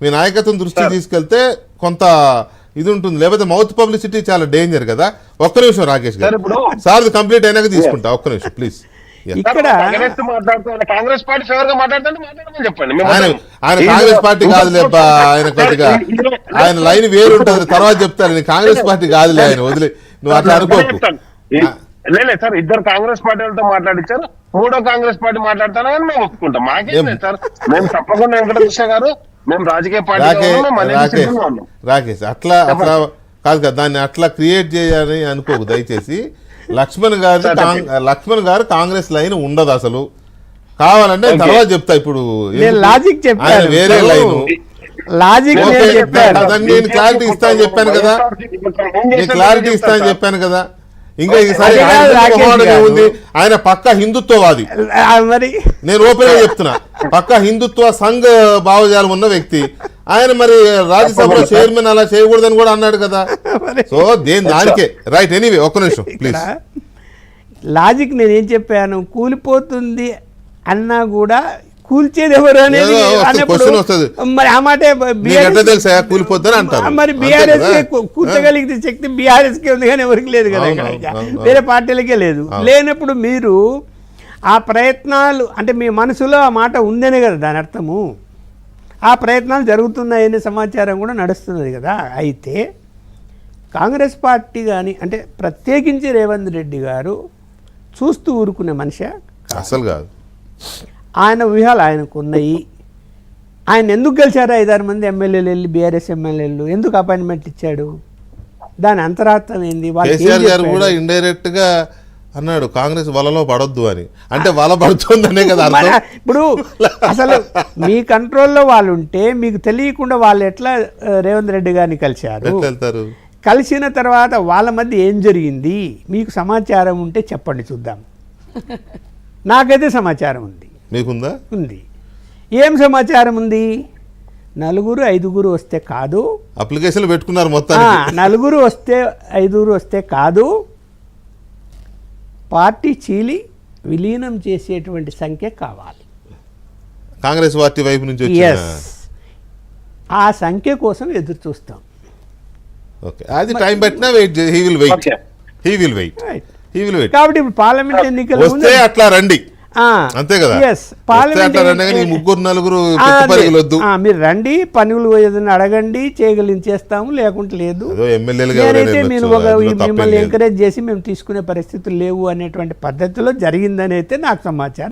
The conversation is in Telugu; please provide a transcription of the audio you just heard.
మీ నాయకత్వం దృష్టికి తీసుకెళ్తే కొంత ఇది ఉంటుంది, లేకపోతే మౌత్ పబ్లిసిటీ చాలా డేంజర్ కదా. ఒక్క నిమిషం రాకేష్ గారు, సార్ కంప్లీట్ అయినాక తీసుకుంటా, ఒక్క నిమిషం ప్లీజ్. ఇక్కడ కాంగ్రెస్ పార్టీ ఫేవర్గా మాట్లాడుతుంటే చెప్పండి. ఆయన కాంగ్రెస్ పార్టీ కాదులే, ఆయన కొద్దిగా ఆయన లైన్ వేరు ఉంటుంది, తర్వాత చెప్తాను. నేను కాంగ్రెస్ పార్టీ కాదులే, ఆయన వదిలే, నువ్వు అట్లా అనుకోకు. లేదు సార్, ఇద్దరు కాంగ్రెస్ పార్టీలతో మాట్లాడించారు, మూడో కాంగ్రెస్ పార్టీ మాట్లాడతాను కానీ మేము ఒప్పుకుంటాం. మాకేం లేదు సార్, మేము తప్పకుండా వెంకటకృష్ణ గారు మేము రాజకీయ పార్టీ రాకేష్ అట్లా అట్లా కాదు కదా, దాన్ని అట్లా క్రియేట్ చేయాలని అనుకోకు దయచేసి. లక్ష్మణ్ గారు కాంగ్రెస్ లైన్ ఉండదు అసలు, కావాలంటే తర్వాత చెప్తా. ఇప్పుడు లాజిక్ చెప్పాను, వేరే లైన్ లాజిక్ నేను క్లారిటీ ఇస్తానని చెప్పాను కదా, నేను క్లారిటీ ఇస్తానని చెప్పాను కదా. ఇంకా ఈసారి ఉంది, ఆయన పక్క హిందుత్వవాది, మరి నేను ఓపెన్ గా చెప్తున్నా, పక్క హిందుత్వ సంఘ భావజాలం ఉన్న వ్యక్తి ఆయన. మరి రాజ్యసభలో చైర్మన్ అలా చేయకూడదని కూడా అన్నాడు కదా. సో దానికే రైట్. ఎనీవే ఒక్క నిమిషం ప్లీజ్. లాజిక్ నేనేం చెప్పాను, కూలిపోతుంది అన్నా కూడా కూల్చేది ఎవరు అనేది మరి ఆ మాట కూలిపోద్దని అంటారు. మరి బీఆర్ఎస్ కూర్చోగలిగితే శక్తి బీఆర్ఎస్ కి ఉంది కానీ ఎవరికి లేదు కదా, వేరే పార్టీలకే లేదు. లేనప్పుడు మీరు ఆ ప్రయత్నాలు అంటే మీ మనసులో ఆ మాట ఉందనే కదా దాని అర్థము. ఆ ప్రయత్నాలు జరుగుతున్నాయనే సమాచారం కూడా నడుస్తున్నది కదా. అయితే కాంగ్రెస్ పార్టీ కానీ అంటే ప్రత్యేకించి రేవంత్ రెడ్డి గారు చూస్తూ ఊరుకునే మనిషి అసలు కాదు. ఆయన వ్యూహాలు ఆయనకు ఉన్నాయి. ఆయన ఎందుకు గెలిచారు 5-6 మంది ఎమ్మెల్యేలు వెళ్ళి, బీఆర్ఎస్ ఎమ్మెల్యేలు ఎందుకు అపాయింట్మెంట్ ఇచ్చాడు, దాని అంతరార్థం ఏంది? కేసీఆర్ గారు కూడా ఇండైరెక్ట్ గా అన్నాడు కాంగ్రెస్ వలలో పడొద్దు అని, అంటే వల పడుతుందనే కదా అర్థం. ఇప్పుడు అసలు మీ కంట్రోల్లో వాళ్ళు ఉంటే మీకు తెలియకుండా వాళ్ళు ఎట్లా రేవంత్ రెడ్డి గారిని కలిశారు, కలిసిన తర్వాత వాళ్ళ మధ్య ఏం జరిగింది మీకు సమాచారం ఉంటే చెప్పండి చూద్దాం. నాకైతే సమాచారం ఉంది. మీకుందా? ఉంది. ఏం సమాచారం ఉంది? 4-5 వస్తే కాదు, అప్లికేషన్లు పెట్టుకున్నారు మొత్తం. 4 వస్తే 5 వస్తే కాదు, పార్టీ చీలి విలీనం చేసేటువంటి సంఖ్య కావాలి కాంగ్రెస్ పార్టీ వైపు నుంచి. ఆ సంఖ్య కోసం ఎదురు చూస్తాం. ఓకే, అది టైం పట్టినా వెయిట్, హీ విల్ వెయిట్. కాబట్టి ఇప్పుడు పార్లమెంట్ ఎన్నికలు వస్తే అట్లా రండి, అంతే కదా. ముగ్గురు 4 వద్దు, మీరు రండి, పనులు ఏదైనా అడగండి, చేయగలించేస్తాము, లేకుంటే లేదు. నేనైతే నేను మిమ్మల్ని ఎంకరేజ్ చేసి మేము తీసుకునే పరిస్థితులు లేవు అనేటువంటి పద్ధతిలో జరిగిందని అయితే నాకు సమాచారం.